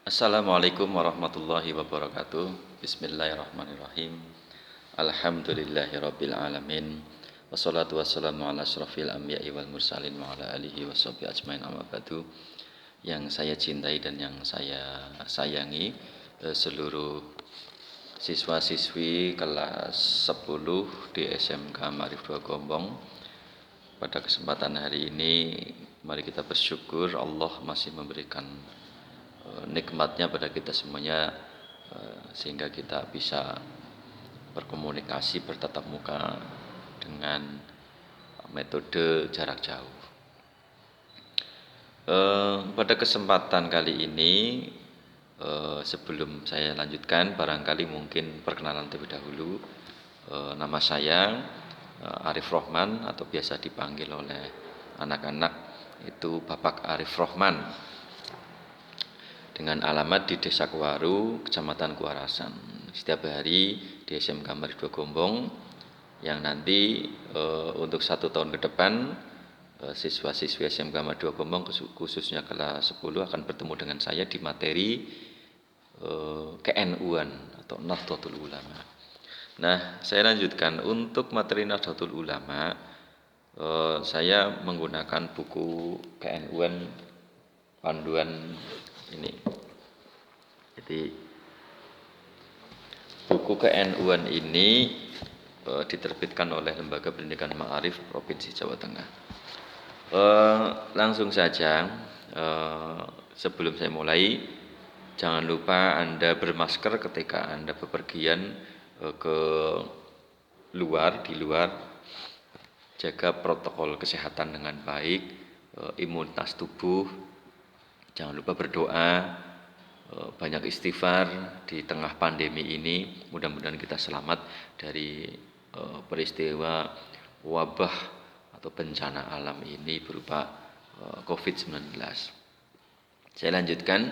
Assalamualaikum warahmatullahi wabarakatuh. Bismillahirrahmanirrahim. Alhamdulillahirabbil alamin. Wassalatu wassalamu ala asyrafil anbiya'i wal mursalin wa ala alihi washabihi ajmain amma ba'du. Yang saya cintai dan yang saya sayangi, seluruh siswa-siswi kelas 10 di SMK Ma'arif 2 Gombong. Pada kesempatan hari ini mari kita bersyukur Allah masih memberikan nikmatnya pada kita semuanya, sehingga kita bisa berkomunikasi bertatap muka dengan metode jarak jauh. Pada kesempatan kali ini, sebelum saya lanjutkan, barangkali mungkin perkenalan terlebih dahulu. Nama saya Arif Rohman, atau biasa dipanggil oleh anak-anak itu Bapak Arif Rohman, dengan alamat di Desa Kuwaru, Kecamatan Kuarasan. Setiap hari di SMK Ma'arif 2 Gombong, yang nanti untuk 1 tahun ke depan siswa-siswi SMK Ma'arif 2 Gombong khususnya kelas 10 akan bertemu dengan saya di materi KNU-an atau Nahdlatul Ulama. Nah, saya lanjutkan untuk materi Nahdlatul Ulama. Saya menggunakan buku KNU-an panduan ini. Jadi buku KNU-an ini diterbitkan oleh Lembaga Pendidikan Ma'arif Provinsi Jawa Tengah. Langsung saja, sebelum saya mulai, jangan lupa Anda bermasker ketika Anda bepergian ke di luar. Jaga protokol kesehatan dengan baik, imunitas tubuh. Jangan lupa berdoa, banyak istighfar di tengah pandemi ini. Mudah-mudahan kita selamat dari peristiwa wabah atau bencana alam ini berupa COVID-19. Saya lanjutkan.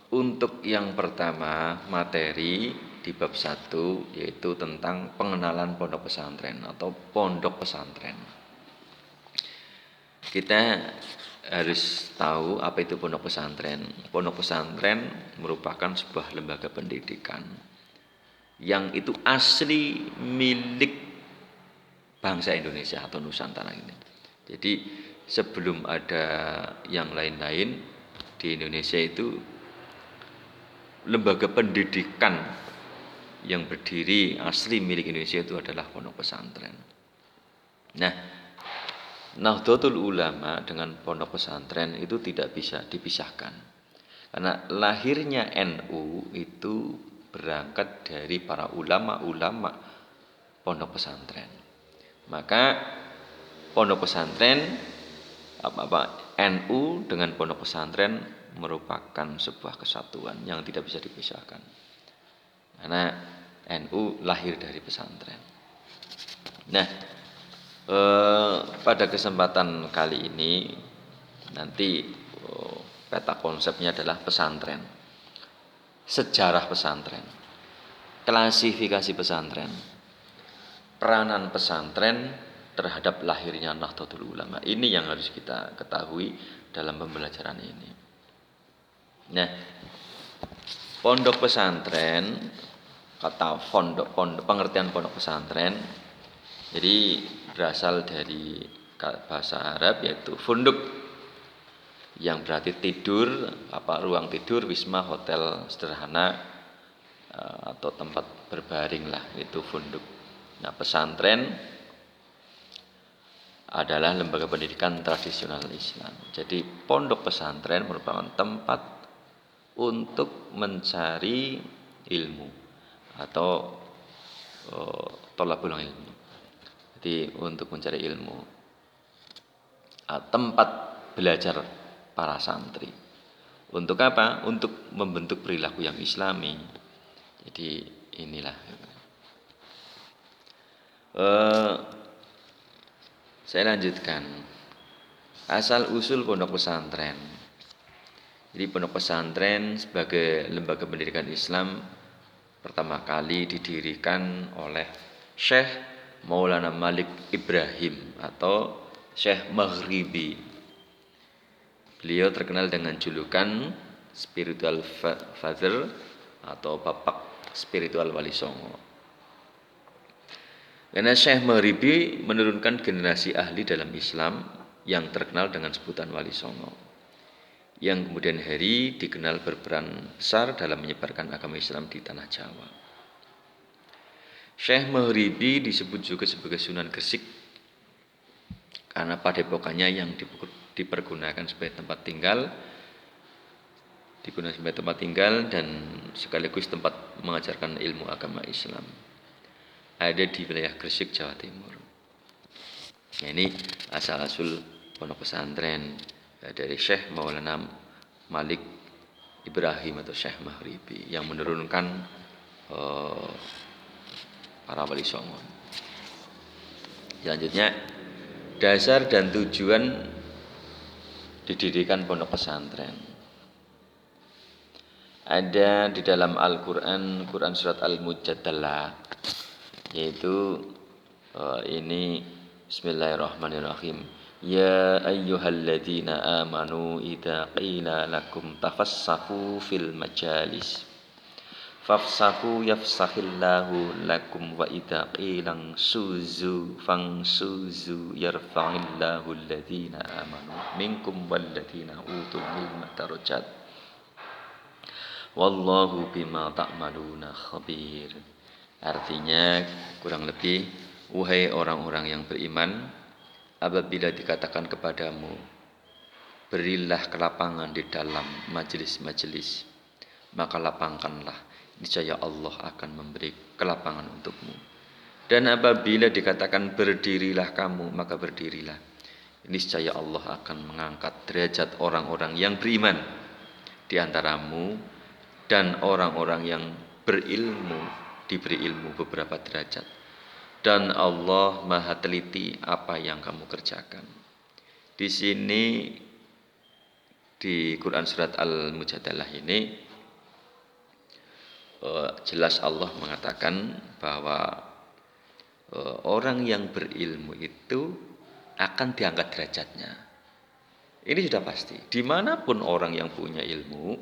Untuk yang pertama, materi di bab 1, yaitu tentang pengenalan pondok pesantren atau pondok pesantren. Kita harus tahu apa itu pondok pesantren. Pondok pesantren merupakan sebuah lembaga pendidikan yang itu asli milik bangsa Indonesia atau Nusantara ini. Jadi sebelum ada yang lain-lain, di Indonesia itu lembaga pendidikan yang berdiri asli milik Indonesia itu adalah pondok pesantren. Nah, Nahdlatul Ulama dengan pondok pesantren itu tidak bisa dipisahkan. Karena lahirnya NU itu berangkat dari para ulama-ulama pondok pesantren. Maka pondok pesantren NU dengan pondok pesantren merupakan sebuah kesatuan yang tidak bisa dipisahkan. Karena NU lahir dari pesantren. Nah, pada kesempatan kali ini nanti peta konsepnya adalah pesantren, sejarah pesantren, klasifikasi pesantren, peranan pesantren terhadap lahirnya Nahdlatul Ulama. Ini yang harus kita ketahui dalam pembelajaran ini. Nah, pondok pesantren, kata pengertian pondok pesantren, jadi berasal dari bahasa Arab, yaitu funduk, yang berarti tidur, ruang tidur, wisma, hotel sederhana atau tempat berbaring lah, itu funduk. Nah, pesantren adalah lembaga pendidikan tradisional Islam. Jadi pondok pesantren merupakan tempat untuk mencari ilmu atau thalabul ilmi. Jadi untuk mencari ilmu, tempat belajar para santri. Untuk apa? Untuk membentuk perilaku yang islami. Jadi inilah. Saya lanjutkan. Asal usul pondok pesantren. Jadi pondok pesantren sebagai lembaga pendidikan Islam pertama kali didirikan oleh Syekh Maulana Malik Ibrahim atau Syekh Maghribi. Beliau terkenal dengan julukan spiritual father atau bapak spiritual Wali Songo. Karena Syekh Maghribi menurunkan generasi ahli dalam Islam yang terkenal dengan sebutan Wali Songo, yang kemudian hari dikenal berperan besar dalam menyebarkan agama Islam di tanah Jawa. Syekh Maghribi disebut juga sebagai Sunan Gresik karena padepokannya yang dipergunakan sebagai tempat tinggal dan sekaligus tempat mengajarkan ilmu agama Islam. Ada di wilayah Gresik, Jawa Timur. Nah, ini asal-usul pondok pesantren dari Syekh Maulana Malik Ibrahim atau Syekh Maghribi yang menurunkan para wali songo. Selanjutnya, dasar dan tujuan didirikan pondok pesantren. Ada di dalam Al-Quran, Quran surat Al-Mujadalah, yaitu ini Bismillahirrahmanirrahim. Ya ayyuhalladzina amanu idza qila lakum tafassahu fil majalis fafsahu yafsahillahu lakum wa idza qilang suzu fangsuzu yarfa'illahu alladzina amanu minkum walladzina utul ilma darajat wallahu bima ta'maluna khabir. Artinya kurang lebih, wahai orang-orang yang beriman, apabila dikatakan kepadamu, berilah kelapangan di dalam majelis-majelis, maka lapangkanlah, niscaya Allah akan memberi kelapangan untukmu. Dan apabila dikatakan berdirilah kamu, maka berdirilah, niscaya Allah akan mengangkat derajat orang-orang yang beriman di antaramu, dan orang-orang yang berilmu diberi ilmu beberapa derajat. Dan Allah Maha teliti apa yang kamu kerjakan. Di sini di Quran surat Al-Mujadalah ini jelas Allah mengatakan bahwa orang yang berilmu itu akan diangkat derajatnya. Ini sudah pasti. Dimanapun orang yang punya ilmu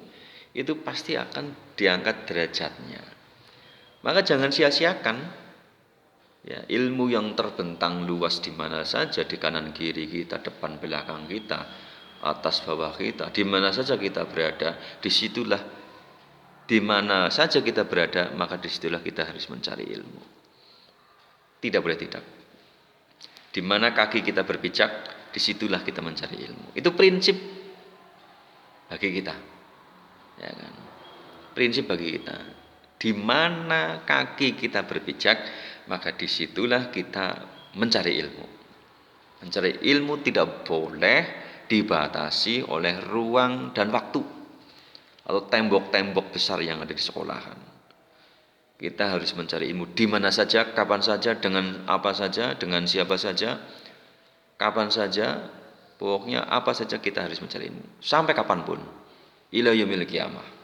itu pasti akan diangkat derajatnya. Maka jangan sia-siakan ya, ilmu yang terbentang luas di mana saja, di kanan kiri kita, depan belakang kita, atas bawah kita, di mana saja kita berada, disitulah, di mana saja kita berada, maka disitulah kita harus mencari ilmu. Tidak boleh tidak. Di mana kaki kita berpijak, disitulah kita mencari ilmu. Itu prinsip bagi kita, ya kan? Prinsip bagi kita. Di mana kaki kita berpijak, maka disitulah kita mencari ilmu. Mencari ilmu tidak boleh dibatasi oleh ruang dan waktu atau tembok-tembok besar yang ada di sekolahan. Kita harus mencari ilmu di mana saja, kapan saja, dengan apa saja, dengan siapa saja, kapan saja, pokoknya apa saja kita harus mencari ilmu sampai kapanpun, ila yaumil qiyamah.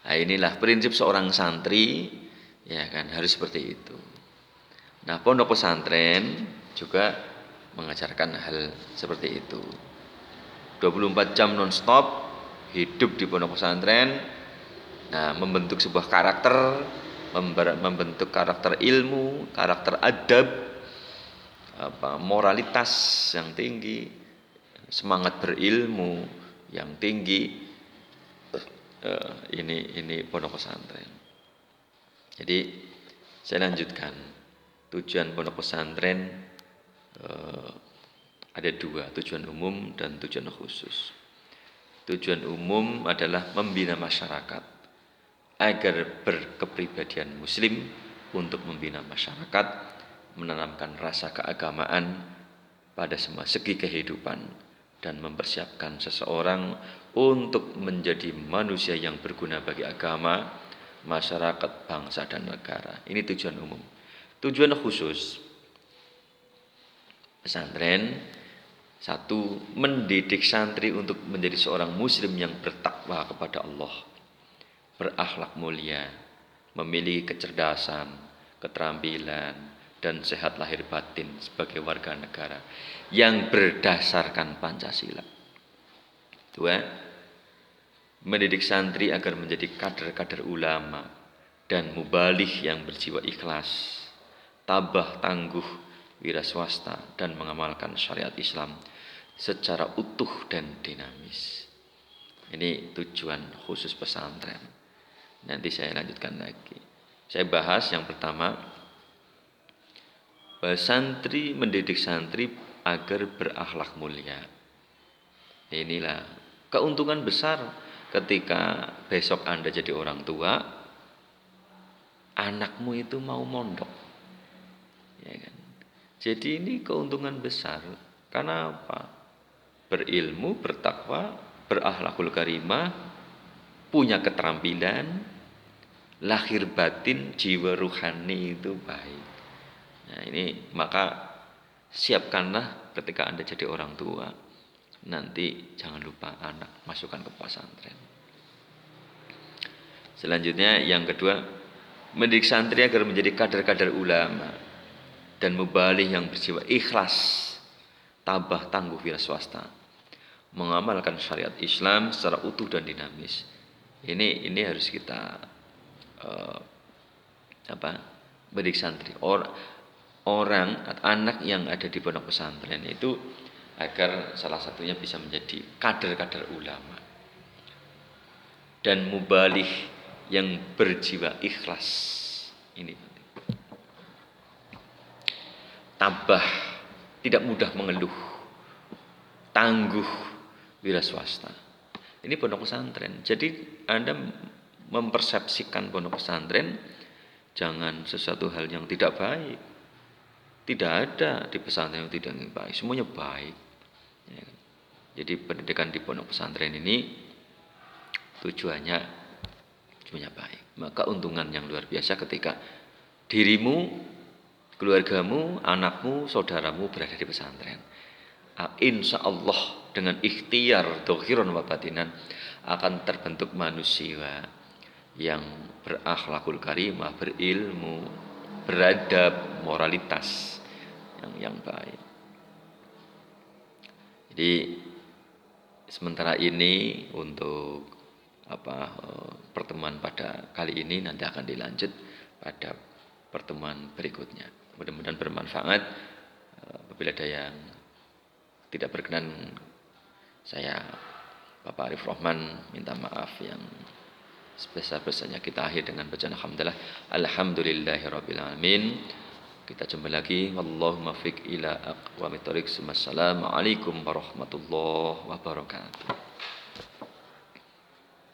Nah, inilah prinsip seorang santri, ya kan, harus seperti itu. Nah, pondok pesantren juga mengajarkan hal seperti itu. 24 jam non-stop hidup di pondok pesantren. Nah, membentuk sebuah karakter, membentuk karakter ilmu, karakter adab, moralitas yang tinggi, semangat berilmu yang tinggi. Ini pondok pesantren. Jadi saya lanjutkan. Tujuan pondok pesantren ada dua, tujuan umum dan tujuan khusus. Tujuan umum adalah membina masyarakat agar berkepribadian muslim, untuk membina masyarakat, menanamkan rasa keagamaan pada semua segi kehidupan, dan mempersiapkan seseorang untuk menjadi manusia yang berguna bagi agama, masyarakat, bangsa, dan negara. Ini tujuan umum. Tujuan khusus pesantren, satu, mendidik santri untuk menjadi seorang muslim yang bertakwa kepada Allah, berakhlak mulia, memiliki kecerdasan, keterampilan, dan sehat lahir batin sebagai warga negara yang berdasarkan Pancasila. Dua, mendidik santri agar menjadi kader-kader ulama dan mubalih yang berjiwa ikhlas, tabah tangguh, wira swasta, dan mengamalkan syariat Islam secara utuh dan dinamis. Ini tujuan khusus pesantren. Nanti saya lanjutkan lagi. Saya bahas yang pertama, santri mendidik santri agar berakhlak mulia. Inilah keuntungan besar ketika besok Anda jadi orang tua, anakmu itu mau mondok. Ya kan? Jadi ini keuntungan besar. Karena apa? Berilmu, bertakwa, berakhlakul karimah, punya keterampilan, lahir batin, jiwa ruhani itu baik. Nah ini maka siapkanlah ketika Anda jadi orang tua. Nanti jangan lupa anak masukkan ke pesantren. Selanjutnya yang kedua, mendidik santri agar menjadi kader-kader ulama dan mubalih yang berjiwa ikhlas, tabah tangguh wira swasta, mengamalkan syariat Islam secara utuh dan dinamis. Ini harus kita mendidik santri. Orang anak yang ada di pondok pesantren itu agar salah satunya bisa menjadi kader-kader ulama dan mubalih yang berjiwa ikhlas. Ini penting. Tabah, tidak mudah mengeluh, tangguh, wira swasta. Ini pondok pesantren. Jadi Anda mempersepsikan pondok pesantren jangan sesuatu hal yang tidak baik. Tidak ada di pesantren yang tidak baik, semuanya baik. Ya. Jadi pendidikan di pondok pesantren ini tujuannya baik. Maka keuntungan yang luar biasa ketika dirimu, keluargamu, anakmu, saudaramu berada di pesantren. Insya Allah dengan ikhtiar dohiron wa batinan akan terbentuk manusia yang berakhlakul karimah, berilmu, beradab, moralitas yang baik. Jadi sementara ini untuk pertemuan pada kali ini nanti akan dilanjut pada pertemuan berikutnya. Mudah-mudahan bermanfaat. Apabila ada yang tidak berkenan, saya Bapak Arif Rahman minta maaf yang sebesar-besarnya. Kita akhir dengan bacaan alhamdulillah. Alhamdulillahirabbil alamin. Kita jumpa lagi. Wallahumma fiq ila aqwamit thoriq. Assalamualaikum warahmatullahi wabarakatuh.